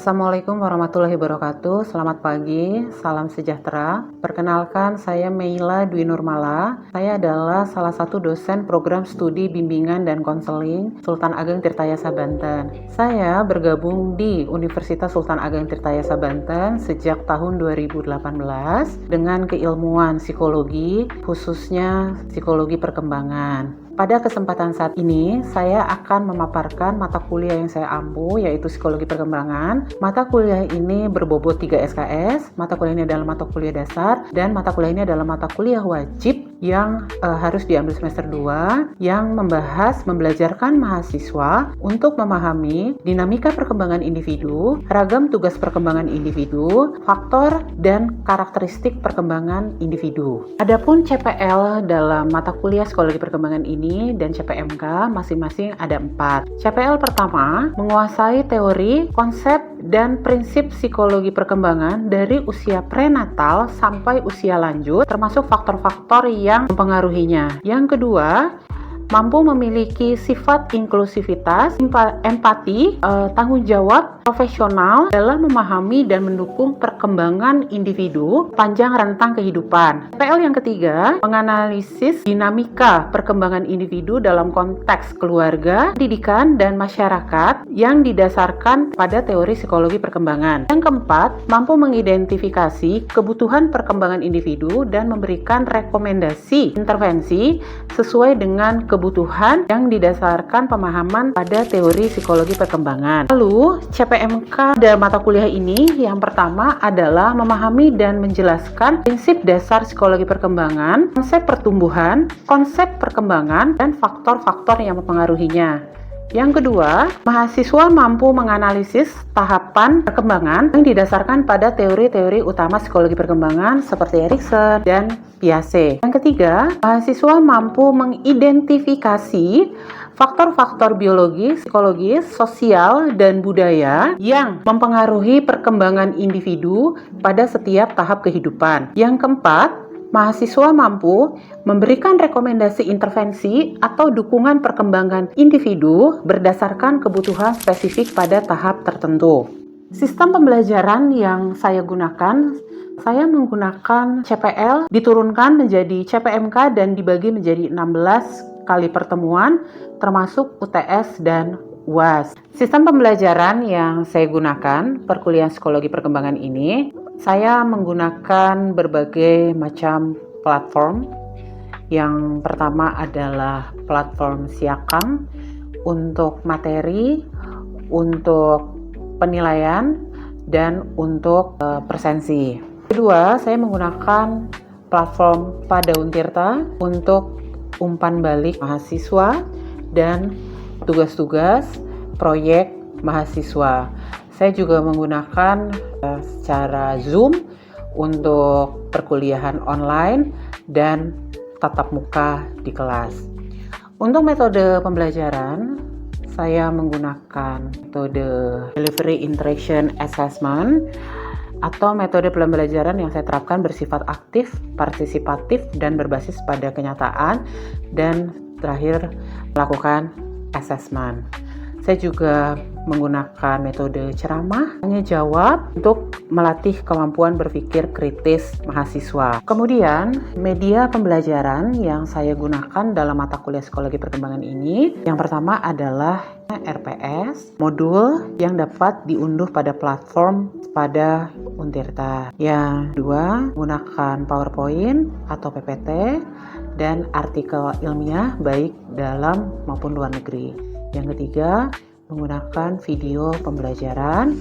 Assalamualaikum warahmatullahi wabarakatuh. Selamat pagi, salam sejahtera. Perkenalkan, saya Meila Dwi Nurmala. Saya adalah salah satu dosen program studi bimbingan dan konseling Sultan Ageng Tirtayasa Banten. Saya bergabung di Universitas Sultan Ageng Tirtayasa Banten sejak tahun 2018 dengan keilmuan psikologi, khususnya psikologi perkembangan. Pada kesempatan saat ini, saya akan memaparkan mata kuliah yang saya ampu, yaitu Psikologi Perkembangan. Mata kuliah ini berbobot 3 SKS, mata kuliah ini adalah mata kuliah dasar, dan mata kuliah ini adalah mata kuliah wajib yang harus diambil semester 2, yang membelajarkan mahasiswa untuk memahami dinamika perkembangan individu, ragam tugas perkembangan individu, faktor dan karakteristik perkembangan individu. Adapun CPL dalam mata kuliah Psikologi Perkembangan ini dan CPMK masing-masing ada 4. CPL pertama menguasai teori, konsep, dan prinsip psikologi perkembangan dari usia prenatal sampai usia lanjut, termasuk faktor-faktor yang mempengaruhinya. Yang kedua, mampu memiliki sifat inklusivitas, empati, tanggung jawab profesional dalam memahami dan mendukung perkembangan individu panjang rentang kehidupan. CPL yang ketiga, menganalisis dinamika perkembangan individu dalam konteks keluarga, pendidikan, dan masyarakat yang didasarkan pada teori psikologi perkembangan. Yang keempat, mampu mengidentifikasi kebutuhan perkembangan individu dan memberikan rekomendasi intervensi sesuai dengan kebutuhan yang didasarkan pemahaman pada teori psikologi perkembangan. Lalu, CPMK dalam mata kuliah ini yang pertama adalah memahami dan menjelaskan prinsip dasar psikologi perkembangan, konsep pertumbuhan, konsep perkembangan, dan faktor-faktor yang mempengaruhinya. Yang kedua, mahasiswa mampu menganalisis tahapan perkembangan yang didasarkan pada teori-teori utama psikologi perkembangan seperti Erikson dan Piaget. Yang ketiga, mahasiswa mampu mengidentifikasi faktor-faktor biologis, psikologis, sosial, dan budaya yang mempengaruhi perkembangan individu pada setiap tahap kehidupan. Yang keempat, mahasiswa mampu memberikan rekomendasi intervensi atau dukungan perkembangan individu berdasarkan kebutuhan spesifik pada tahap tertentu. Sistem pembelajaran yang saya gunakan, saya menggunakan CPL diturunkan menjadi CPMK dan dibagi menjadi 16 kali pertemuan, termasuk UTS dan UAS. Sistem pembelajaran yang saya gunakan perkuliahan psikologi perkembangan ini, saya menggunakan berbagai macam platform. Yang pertama adalah platform Siakam untuk materi, untuk penilaian, dan untuk presensi. Kedua, saya menggunakan platform Padaun Tirta untuk umpan balik mahasiswa dan tugas-tugas proyek mahasiswa. Saya juga menggunakan secara Zoom untuk perkuliahan online dan tatap muka di kelas. Untuk metode pembelajaran, saya menggunakan metode Delivery Interaction Assessment atau metode pembelajaran yang saya terapkan bersifat aktif, partisipatif, dan berbasis pada kenyataan, dan terakhir melakukan assessment. Saya juga menggunakan metode ceramah, tanya jawab untuk melatih kemampuan berpikir kritis mahasiswa. Kemudian, media pembelajaran yang saya gunakan dalam mata kuliah psikologi perkembangan ini, yang pertama adalah RPS, modul yang dapat diunduh pada platform pada Untirta. Yang kedua, menggunakan PowerPoint atau PPT dan artikel ilmiah baik dalam maupun luar negeri. Yang ketiga, menggunakan video pembelajaran.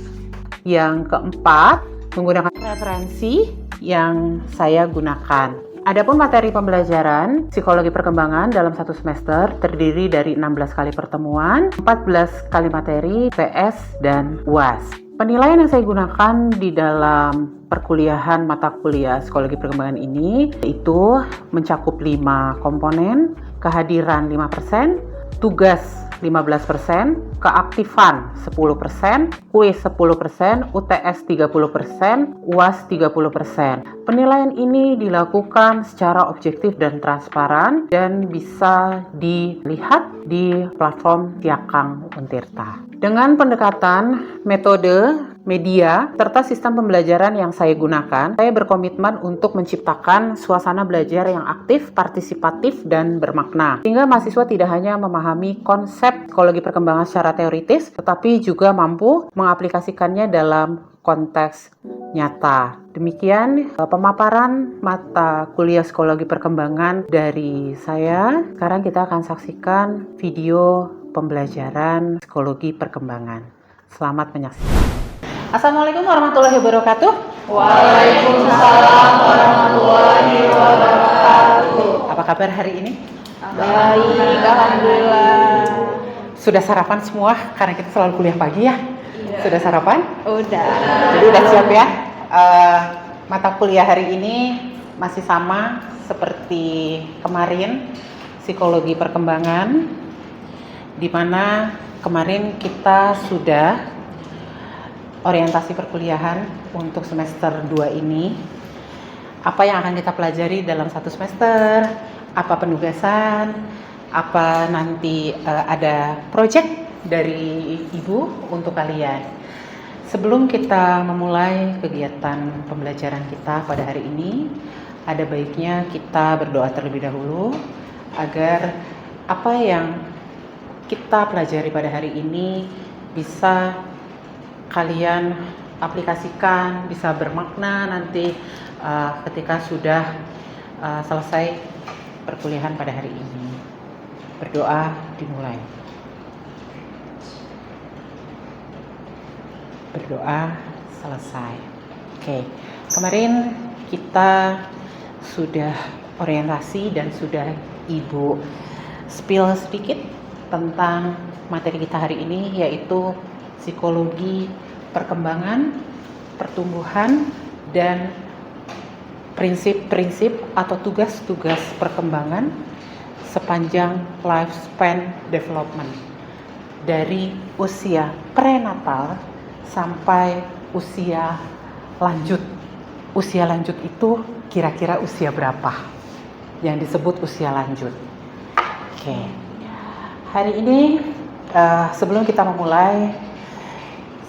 Yang keempat, menggunakan referensi yang saya gunakan. Adapun materi pembelajaran psikologi perkembangan dalam satu semester terdiri dari 16 kali pertemuan, 14 kali materi, PS, dan UAS. Penilaian yang saya gunakan di dalam perkuliahan mata kuliah psikologi perkembangan ini yaitu mencakup 5 komponen, kehadiran 5%, tugas 15%, keaktifan 10%, kuis 10%, UTS 30%, UAS 30%. Penilaian ini dilakukan secara objektif dan transparan dan bisa dilihat di platform Siakam Untirta. Dengan pendekatan metode media, serta sistem pembelajaran yang saya gunakan, saya berkomitmen untuk menciptakan suasana belajar yang aktif, partisipatif, dan bermakna. Sehingga mahasiswa tidak hanya memahami konsep psikologi perkembangan secara teoritis, tetapi juga mampu mengaplikasikannya dalam konteks nyata. Demikian pemaparan mata kuliah psikologi perkembangan dari saya. Sekarang kita akan saksikan video pembelajaran psikologi perkembangan. Selamat menyaksikan. Assalamualaikum warahmatullahi wabarakatuh. Waalaikumsalam warahmatullahi wabarakatuh. Apa kabar hari ini? Baik, alhamdulillah. Sudah sarapan semua? Karena kita selalu kuliah pagi ya. Iya. Sudah sarapan? Udah. Jadi udah siap ya? Mata kuliah hari ini masih sama seperti kemarin, psikologi perkembangan, di mana kemarin kita sudah orientasi perkuliahan untuk semester 2 ini. Apa yang akan kita pelajari dalam satu semester, apa penugasan, apa nanti ada project dari ibu untuk kalian. Sebelum kita memulai kegiatan pembelajaran kita pada hari ini, ada baiknya kita berdoa terlebih dahulu agar apa yang kita pelajari pada hari ini bisa kalian aplikasikan, bisa bermakna nanti ketika sudah selesai perkuliahan pada hari ini. Berdoa dimulai. Berdoa selesai. Oke, kemarin kita sudah orientasi dan sudah Ibu spill sedikit tentang materi kita hari ini, yaitu psikologi perkembangan, pertumbuhan, dan prinsip-prinsip atau tugas-tugas perkembangan sepanjang lifespan development dari usia prenatal sampai usia lanjut. Usia lanjut itu kira-kira usia berapa yang disebut usia lanjut? Oke. Hari ini sebelum kita memulai,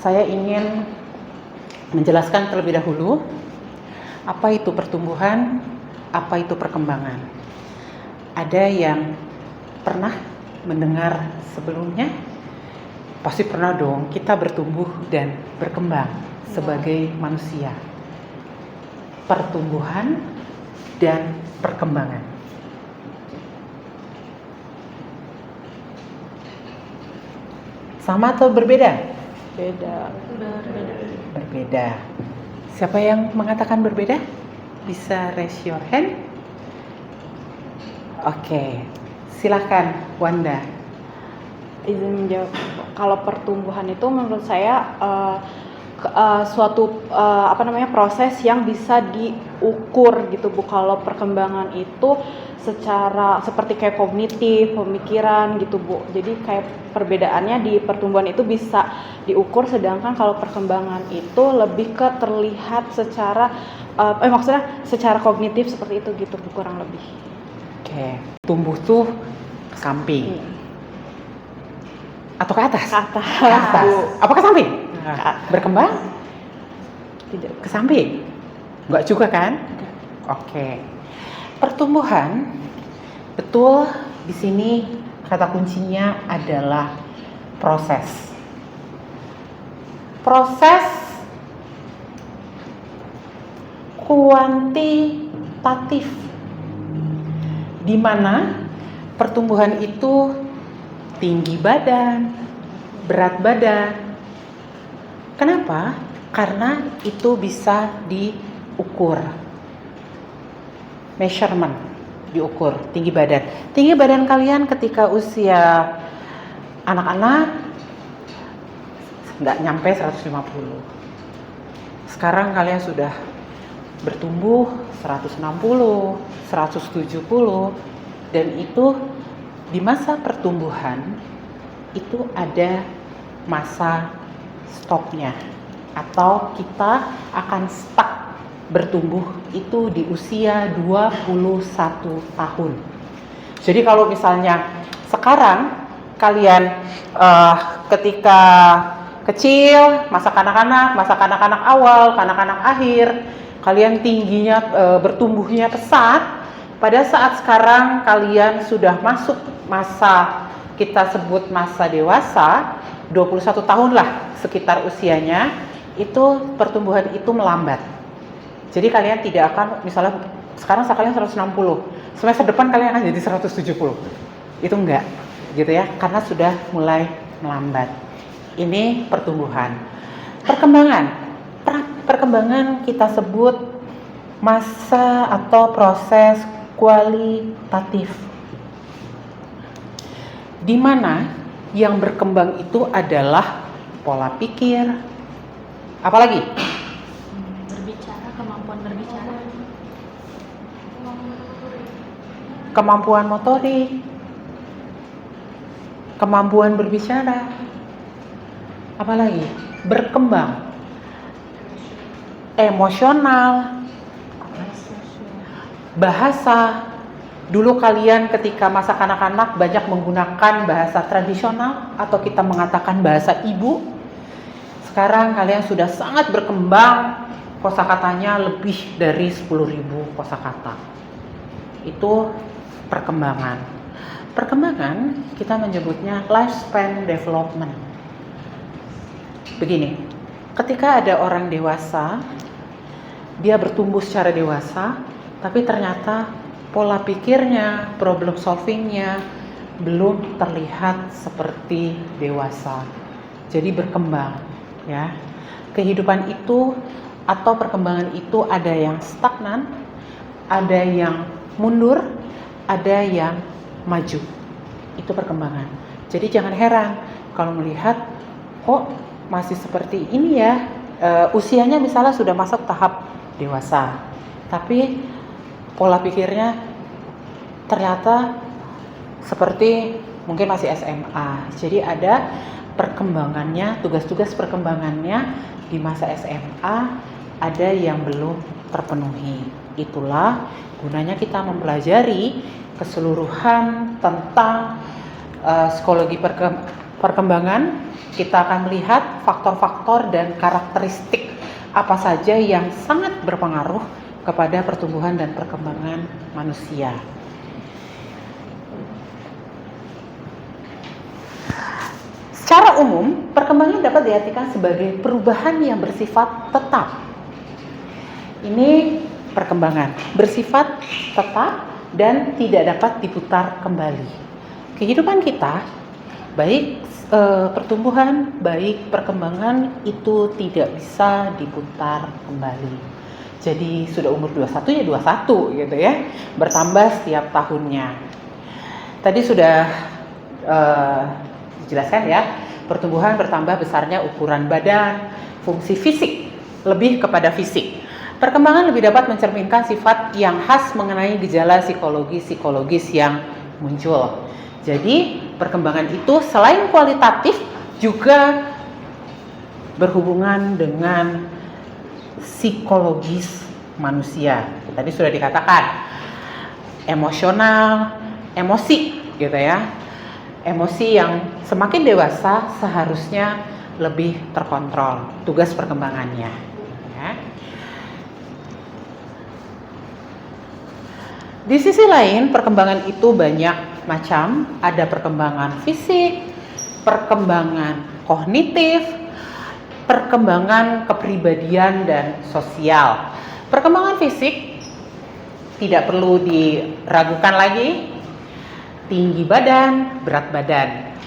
saya ingin menjelaskan terlebih dahulu apa itu pertumbuhan, apa itu perkembangan. Ada yang pernah mendengar sebelumnya? Pasti pernah dong, kita bertumbuh dan berkembang sebagai manusia. Pertumbuhan dan perkembangan. Sama atau berbeda? Berbeda. Siapa yang mengatakan berbeda? Bisa raise your hand. Oke, silakan Wanda. Izin menjawab. Kalau pertumbuhan itu menurut saya suatu proses yang bisa diukur gitu Bu. Kalau perkembangan itu secara seperti kayak kognitif, pemikiran gitu Bu. Jadi kayak perbedaannya di pertumbuhan itu bisa diukur, sedangkan kalau perkembangan itu lebih ke terlihat secara maksudnya secara kognitif seperti itu gitu Bu, kurang lebih. Oke, tumbuh tuh ke samping. Atau ke atas? Ke atas. Ke atas. Apa ke samping? Berkembang? Tidak. Ke samping? Enggak juga kan? Oke. Pertumbuhan, betul, di sini kata kuncinya adalah proses. Proses kuantitatif, di mana pertumbuhan itu tinggi badan, berat badan. Kenapa? Karena itu bisa diukur. Measurement, diukur tinggi badan. Tinggi badan kalian ketika usia anak-anak nggak nyampe 150. Sekarang kalian sudah bertumbuh 160, 170, dan itu di masa pertumbuhan itu ada masa stopnya, atau kita akan stuck bertumbuh itu di usia 21 tahun. Jadi kalau misalnya sekarang kalian ketika kecil, masa kanak-kanak awal, kanak-kanak akhir, kalian tingginya, bertumbuhnya pesat. Pada saat sekarang kalian sudah masuk masa, kita sebut masa dewasa, 21 tahun lah sekitar usianya, itu pertumbuhan itu melambat. Jadi kalian tidak akan, misalnya sekarang kalian 160, semester depan kalian akan jadi 170. Itu enggak, gitu ya, karena sudah mulai melambat. Ini pertumbuhan. Perkembangan kita sebut masa atau proses kualitatif, di mana yang berkembang itu adalah pola pikir, apalagi Berbicara, kemampuan berbicara, kemampuan motorik, kemampuan berbicara, apalagi berkembang, emosional, bahasa. Dulu kalian ketika masa kanak-kanak banyak menggunakan bahasa tradisional atau kita mengatakan bahasa ibu. Sekarang kalian sudah sangat berkembang, kosakatanya lebih dari 10.000 kosakata. Itu perkembangan. Perkembangan kita menyebutnya lifespan development. Begini, ketika ada orang dewasa, dia bertumbuh secara dewasa, tapi ternyata pola pikirnya, problem solvingnya belum terlihat seperti dewasa. Jadi berkembang, ya. Kehidupan itu atau perkembangan itu ada yang stagnan, ada yang mundur, ada yang maju. Itu perkembangan. Jadi jangan heran kalau melihat kok masih seperti ini ya, usianya misalnya sudah masuk tahap dewasa, tapi pola pikirnya ternyata seperti mungkin masih SMA. Jadi ada perkembangannya, tugas-tugas perkembangannya di masa SMA ada yang belum terpenuhi. Itulah gunanya kita mempelajari keseluruhan tentang psikologi perkembangan. Kita akan melihat faktor-faktor dan karakteristik apa saja yang sangat berpengaruh kepada pertumbuhan dan perkembangan manusia. Secara umum, perkembangan dapat diartikan sebagai perubahan yang bersifat tetap. Ini perkembangan bersifat tetap dan tidak dapat diputar kembali. Kehidupan kita, baik pertumbuhan, baik perkembangan itu tidak bisa diputar kembali. Jadi sudah umur 21 ya 21 gitu ya, bertambah setiap tahunnya. Tadi sudah dijelaskan ya, pertumbuhan bertambah besarnya ukuran badan, fungsi fisik, lebih kepada fisik. Perkembangan lebih dapat mencerminkan sifat yang khas mengenai gejala psikologis yang muncul. Jadi perkembangan itu selain kualitatif juga berhubungan dengan psikologis manusia. Tadi sudah dikatakan emosional, emosi gitu ya. Emosi yang semakin dewasa seharusnya lebih terkontrol tugas perkembangannya ya. Di sisi lain, perkembangan itu banyak macam. Ada perkembangan fisik, perkembangan kognitif, perkembangan kepribadian dan sosial. Perkembangan fisik tidak perlu diragukan lagi, tinggi badan, berat badan.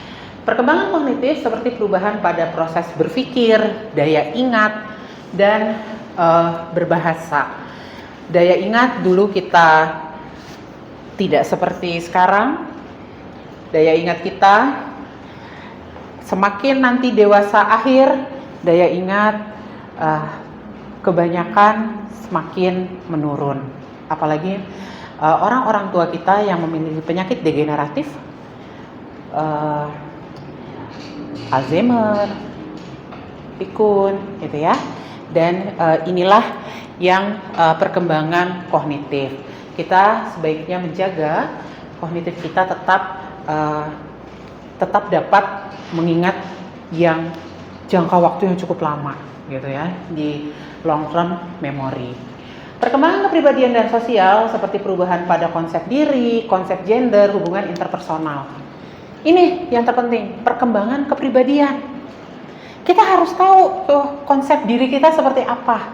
Perkembangan kognitif seperti perubahan pada proses berpikir, daya ingat, dan berbahasa. Daya ingat dulu kita tidak seperti sekarang. Daya ingat kita semakin nanti dewasa akhir, daya ingat kebanyakan semakin menurun. Apalagi orang-orang tua kita yang memiliki penyakit degeneratif, Alzheimer, pikun, gitu ya. Dan inilah yang perkembangan kognitif. Kita sebaiknya menjaga kognitif kita tetap dapat mengingat yang jangka waktu yang cukup lama gitu ya, di long term memory. Perkembangan kepribadian dan sosial seperti perubahan pada konsep diri, konsep gender, hubungan interpersonal. Ini yang terpenting, perkembangan kepribadian. Kita harus tahu tuh konsep diri kita seperti apa.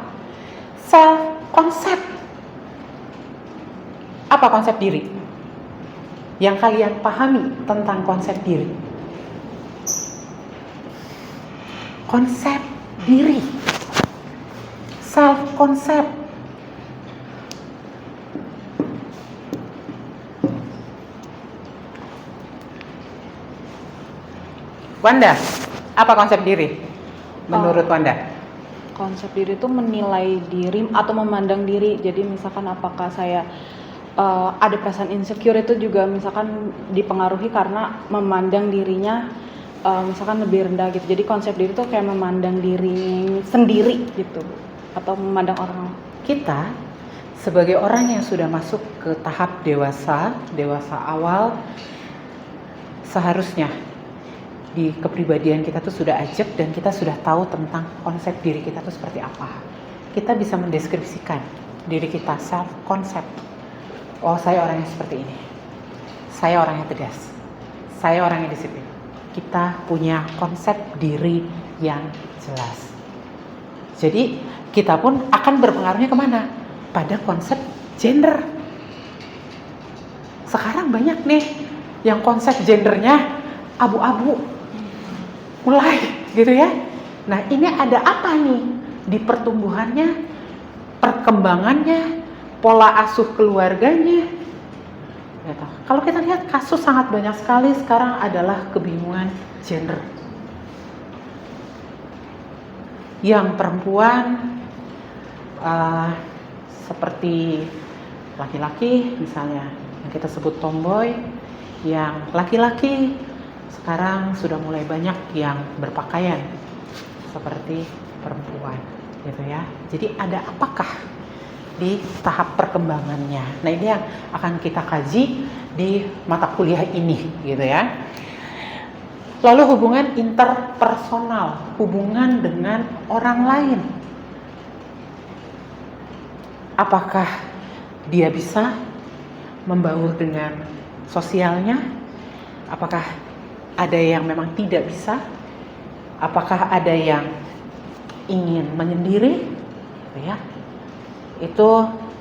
Self concept. Apa konsep diri? Yang kalian pahami tentang konsep diri. Konsep diri. Self concept. Wanda, apa konsep diri menurut Wanda? Konsep diri itu menilai diri atau memandang diri. Jadi misalkan apakah saya ada perasaan insecure, itu juga misalkan dipengaruhi karena memandang dirinya misalkan lebih rendah gitu. Jadi konsep diri itu kayak memandang diri sendiri gitu, atau memandang orang. Kita sebagai orang yang sudah masuk ke tahap dewasa awal, seharusnya di kepribadian kita tuh sudah ajak dan kita sudah tahu tentang konsep diri kita tuh seperti apa. Kita bisa mendeskripsikan diri kita, self concept. Oh, saya orang yang seperti ini. Saya orang yang tegas. Saya orang yang disiplin. Kita punya konsep diri yang jelas. Jadi kita pun akan berpengaruhnya kemana? Pada konsep gender. Sekarang banyak nih yang konsep gendernya abu-abu. Mulai gitu ya. Nah, ini ada apa nih di pertumbuhannya, perkembangannya, pola asuh keluarganya. Gitu. Kalau kita lihat kasus sangat banyak sekali sekarang adalah kebingungan gender. Yang perempuan seperti laki-laki misalnya, yang kita sebut tomboy, yang laki-laki sekarang sudah mulai banyak yang berpakaian seperti perempuan, gitu ya. Jadi ada apakah di tahap perkembangannya? Nah, ini yang akan kita kaji di mata kuliah ini, gitu ya. Lalu hubungan interpersonal, hubungan dengan orang lain. Apakah dia bisa membaur dengan sosialnya? Apakah ada yang memang tidak bisa? Apakah ada yang ingin menyendiri? Ya, itu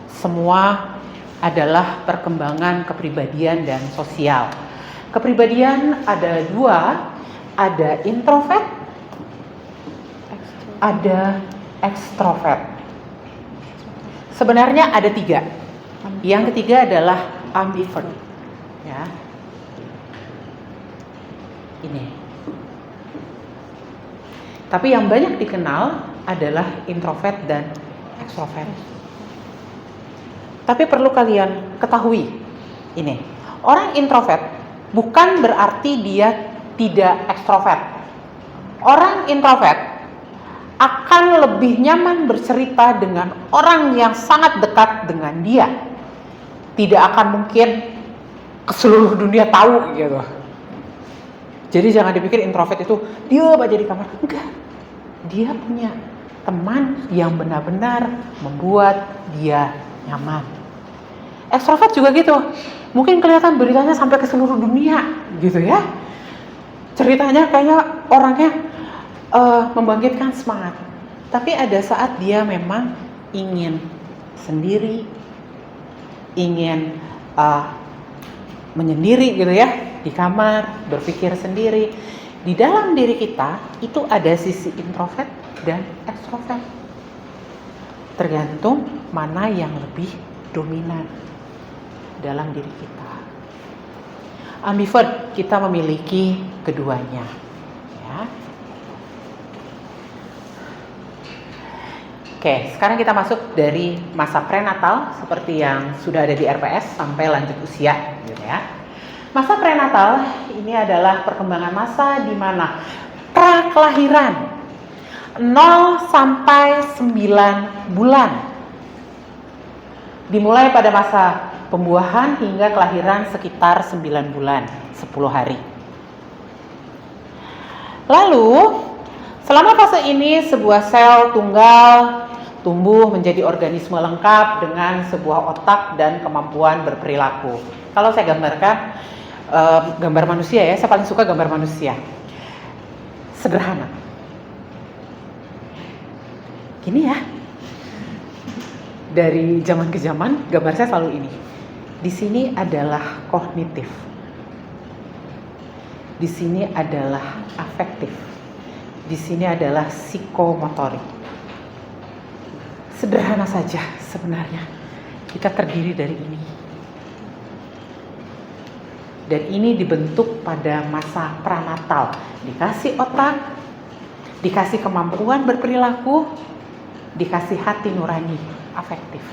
semua adalah perkembangan kepribadian dan sosial. Kepribadian ada dua, ada introvert, ada ekstrovert. Sebenarnya ada tiga. Yang ketiga adalah ambivert. Ya, ini. Tapi yang banyak dikenal adalah introvert dan ekstrovert. Tapi perlu kalian ketahui ini, orang introvert bukan berarti dia tidak ekstrovert. Orang introvert akan lebih nyaman bercerita dengan orang yang sangat dekat dengan dia. Tidak akan mungkin ke seluruh dunia tahu gitu. Jadi jangan dipikir introvert itu dia aja di kamar. Enggak. Dia punya teman yang benar-benar membuat dia nyaman. Ekstrovert juga gitu. Mungkin kelihatan beritanya sampai ke seluruh dunia gitu ya. Ceritanya kayaknya orangnya membangkitkan semangat. Tapi ada saat dia memang ingin sendiri, ingin menyendiri gitu ya, di kamar, berpikir sendiri. Di dalam diri kita itu ada sisi introvert dan ekstrovert. Tergantung mana yang lebih dominan dalam diri kita. Ambivert kita memiliki keduanya. Ya. Oke, sekarang kita masuk dari masa prenatal seperti yang sudah ada di RPS sampai lanjut usia, gitu ya. Masa prenatal ini adalah perkembangan masa di mana prakelahiran 0 sampai 9 bulan. Dimulai pada masa pembuahan hingga kelahiran sekitar 9 bulan, 10 hari. Lalu Selama fase ini sebuah sel tunggal tumbuh menjadi organisme lengkap dengan sebuah otak dan kemampuan berperilaku. Kalau saya gambarkan gambar manusia ya, saya paling suka gambar manusia. Sederhana. Gini ya. Dari zaman ke zaman gambar saya selalu ini. Di sini adalah kognitif. Di sini adalah afektif. Di sini adalah psikomotorik. Sederhana saja sebenarnya. Kita terdiri dari ini. Dan ini dibentuk pada masa pranatal. Dikasih otak, dikasih kemampuan berperilaku, dikasih hati nurani, afektif.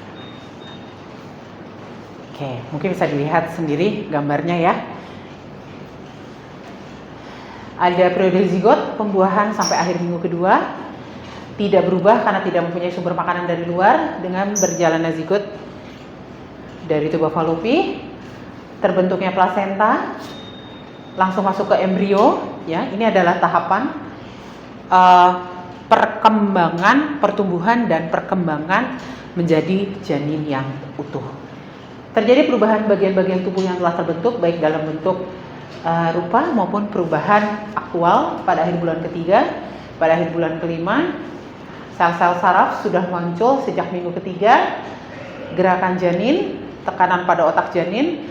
Oke, mungkin bisa dilihat sendiri gambarnya ya. Ada periode zigot, pembuahan sampai akhir minggu kedua. Tidak berubah karena tidak mempunyai sumber makanan dari luar. Dengan berjalannya zigot dari tubuh falopi, terbentuknya plasenta, langsung masuk ke embrio. Ya, ini adalah tahapan perkembangan, pertumbuhan dan perkembangan menjadi janin yang utuh. Terjadi perubahan bagian-bagian tubuh yang telah terbentuk, baik dalam bentuk rupa maupun perubahan aktual pada akhir bulan ketiga, pada akhir bulan kelima. Sel-sel saraf sudah muncul sejak minggu ketiga. Gerakan janin, tekanan pada otak janin.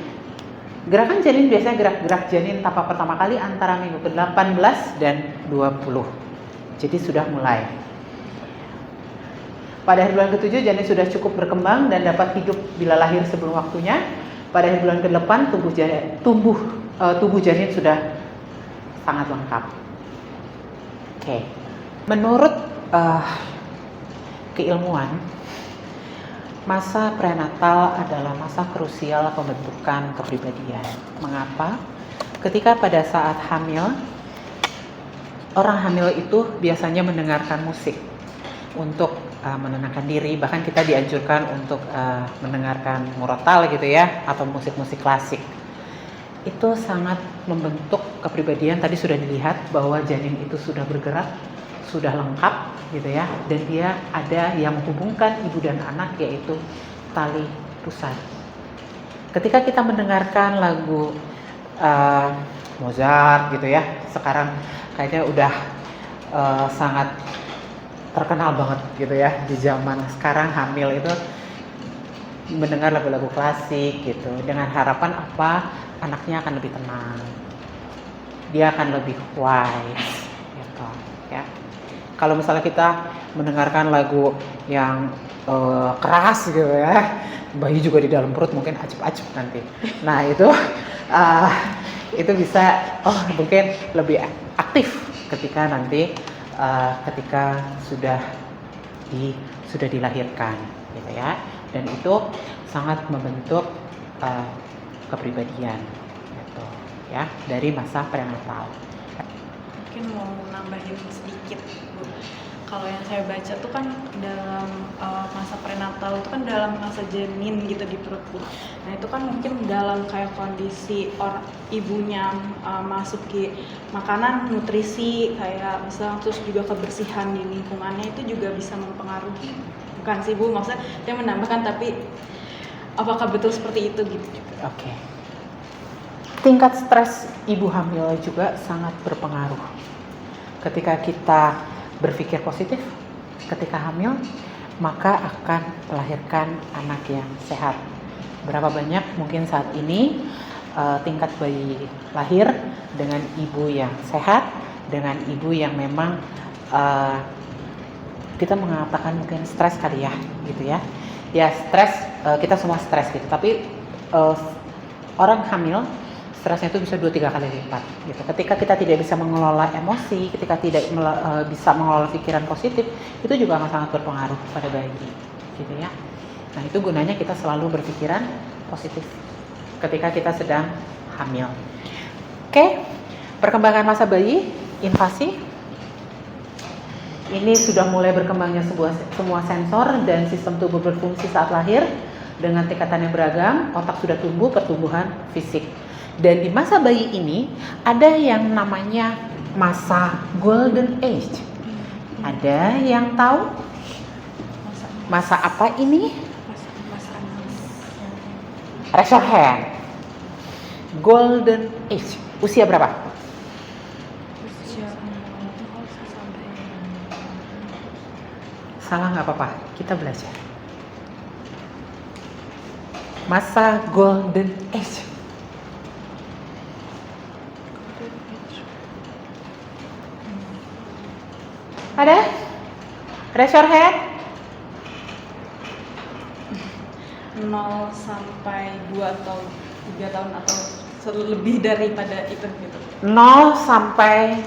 Gerakan janin biasanya gerak-gerak janin tampak pertama kali antara minggu ke-18 dan 20. Jadi sudah mulai. Pada akhir bulan ke-7 janin sudah cukup berkembang dan dapat hidup bila lahir sebelum waktunya. Pada akhir bulan ke-8 tubuh janin sudah sangat lengkap. Oke. Menurut keilmuan, masa prenatal adalah masa krusial pembentukan kepribadian. Mengapa? Ketika pada saat hamil, orang hamil itu biasanya mendengarkan musik untuk menenangkan diri. Bahkan kita dianjurkan untuk mendengarkan murotal gitu ya, atau musik-musik klasik. Itu sangat membentuk kepribadian. Tadi sudah dilihat bahwa janin itu sudah bergerak, sudah lengkap gitu ya, dan dia ada yang menghubungkan ibu dan anak, yaitu tali pusat. Ketika kita mendengarkan lagu Mozart gitu ya, sekarang kayaknya udah sangat terkenal banget gitu ya di zaman sekarang. Hamil itu mendengar lagu-lagu klasik gitu, dengan harapan apa? Anaknya akan lebih tenang, dia akan lebih wise gitu ya. Kalau misalnya kita mendengarkan lagu yang keras gitu ya, bayi juga di dalam perut mungkin acep-acep nanti. Nah itu bisa mungkin lebih aktif ketika nanti ketika sudah dilahirkan gitu ya. Dan itu sangat membentuk kepribadian gitu ya dari masa prenatal. Mungkin mau nambahin sedikit Bu. Kalau yang saya baca tuh kan dalam masa prenatal itu kan dalam masa janin gitu di perut Bu. Nah itu kan mungkin dalam kayak kondisi ibunya masuk ke makanan, nutrisi kayak misalnya, terus juga kebersihan di lingkungannya itu juga bisa mempengaruhi. Bukan sih Bu, maksudnya dia menambahkan, tapi apakah betul seperti itu gitu juga? Oke. Tingkat stres ibu hamil juga sangat berpengaruh. Ketika kita berpikir positif ketika hamil, maka akan melahirkan anak yang sehat. Berapa banyak mungkin saat ini tingkat bayi lahir dengan ibu yang sehat, dengan ibu yang memang kita mengatakan mungkin stres kali ya, gitu ya. Ya stres, kita semua stres gitu. Tapi orang hamil stresnya itu bisa 2-3 kali lipat gitu. Ketika kita tidak bisa mengelola emosi, ketika tidak bisa mengelola pikiran positif, itu juga akan sangat berpengaruh pada bayi gitu ya. Nah itu gunanya kita selalu berpikiran positif ketika kita sedang hamil. Oke, perkembangan masa bayi, invasi. Ini sudah mulai berkembangnya semua sensor dan sistem tubuh berfungsi saat lahir dengan tingkatan yang beragam. Otak sudah tumbuh, pertumbuhan fisik. Dan di masa bayi ini ada yang namanya masa golden age. Ada yang tahu? Masa apa ini? Raise your hand. Golden Age. Usia berapa? Salah nggak apa-apa, kita belajar. Masa Golden Age. Ada? Raise your hand. 0 sampai 2 atau 3 tahun atau lebih daripada itu gitu. 0 sampai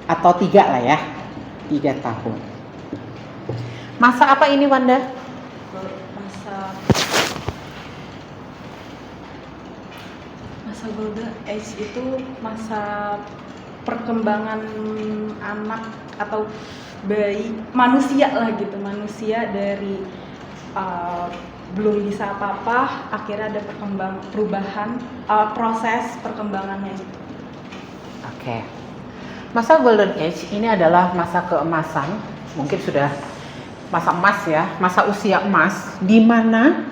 atau 3 lah ya. 3 tahun. Masa apa ini, Wanda? Masa golden age itu masa perkembangan anak atau bayi, manusia lah gitu, manusia dari belum bisa apa-apa, akhirnya ada perubahan, proses perkembangannya gitu. Oke. Masa Golden Age ini adalah masa keemasan, mungkin sudah masa emas ya, masa usia emas, di mana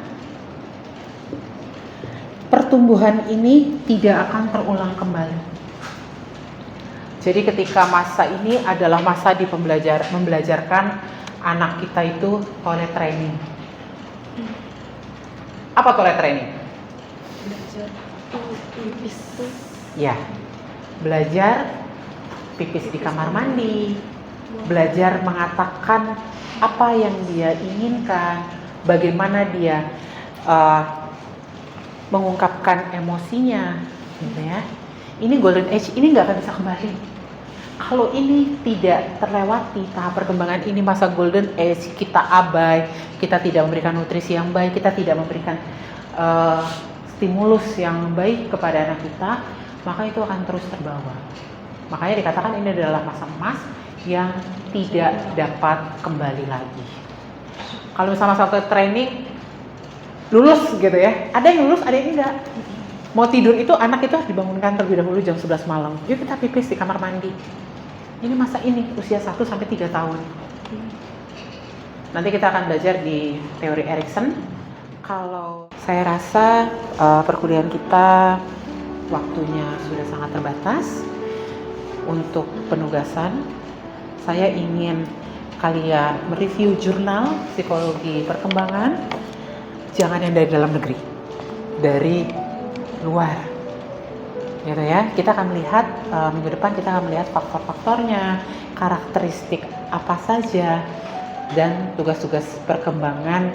pertumbuhan ini tidak akan terulang kembali. Jadi ketika masa ini adalah masa membelajarkan anak kita itu toilet training. Apa toilet training? Belajar pipis tuh. Ya, belajar pipis di kamar mandi, belajar mengatakan apa yang dia inginkan, bagaimana dia mengungkapkan emosinya, gitu ya. Ini Golden Age, ini nggak akan bisa kembali. Kalau ini tidak terlewati tahap perkembangan ini, masa Golden Age, kita abai, kita tidak memberikan nutrisi yang baik, kita tidak memberikan stimulus yang baik kepada anak kita, maka itu akan terus terbawa. Makanya dikatakan ini adalah masa emas yang tidak dapat kembali lagi. Kalau misalnya masa training lulus gitu ya, ada yang lulus, ada yang enggak. Mau tidur itu anak itu harus dibangunkan terlebih dahulu jam 11 malam. Yuk kita pipis di kamar mandi. Ini masa ini usia 1 sampai 3 tahun. Nanti kita akan belajar di teori Erikson. Kalau saya rasa perkuliahan kita waktunya sudah sangat terbatas. Untuk penugasan, saya ingin kalian mereview jurnal psikologi perkembangan. Jangan yang dari dalam negeri, dari luar, gitu ya. Kita akan melihat minggu depan kita akan melihat faktor-faktornya, karakteristik apa saja, dan tugas-tugas perkembangan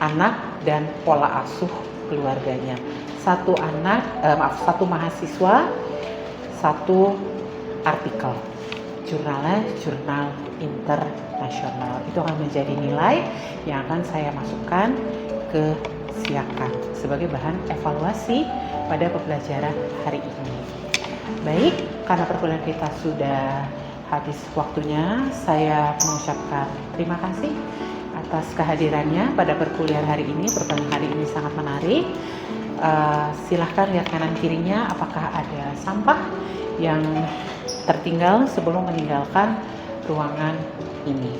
anak dan pola asuh keluarganya. Satu mahasiswa, satu artikel, jurnalnya jurnal internasional. Itu akan menjadi nilai yang akan saya masukkan ke Siakan sebagai bahan evaluasi pada pembelajaran hari ini. Baik, karena perkuliahan kita sudah habis waktunya, saya mengucapkan terima kasih atas kehadirannya pada perkuliahan hari ini. Perkuliahan hari ini sangat menarik. Silahkan lihat kanan kirinya apakah ada sampah yang tertinggal sebelum meninggalkan ruangan ini.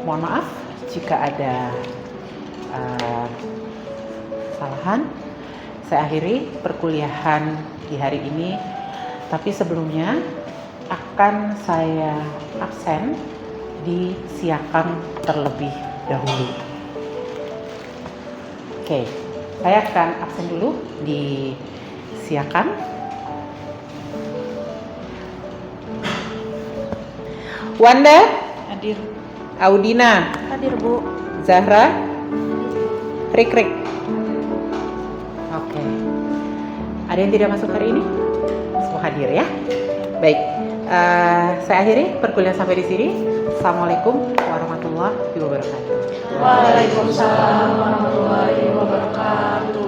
Mohon maaf jika ada kesalahan. Saya akhiri perkuliahan di hari ini, tapi sebelumnya akan saya absen di Siakan terlebih dahulu. Oke, saya akan absen dulu di Siakan. Wanda, Hadir. Audina, Hadir, Bu. Zahra, Rik. Oke. Ada yang tidak masuk hari ini? Semua hadir ya. Baik. Saya akhiri perkuliahan sampai di sini. Assalamualaikum warahmatullahi wabarakatuh. Waalaikumsalam warahmatullahi wabarakatuh.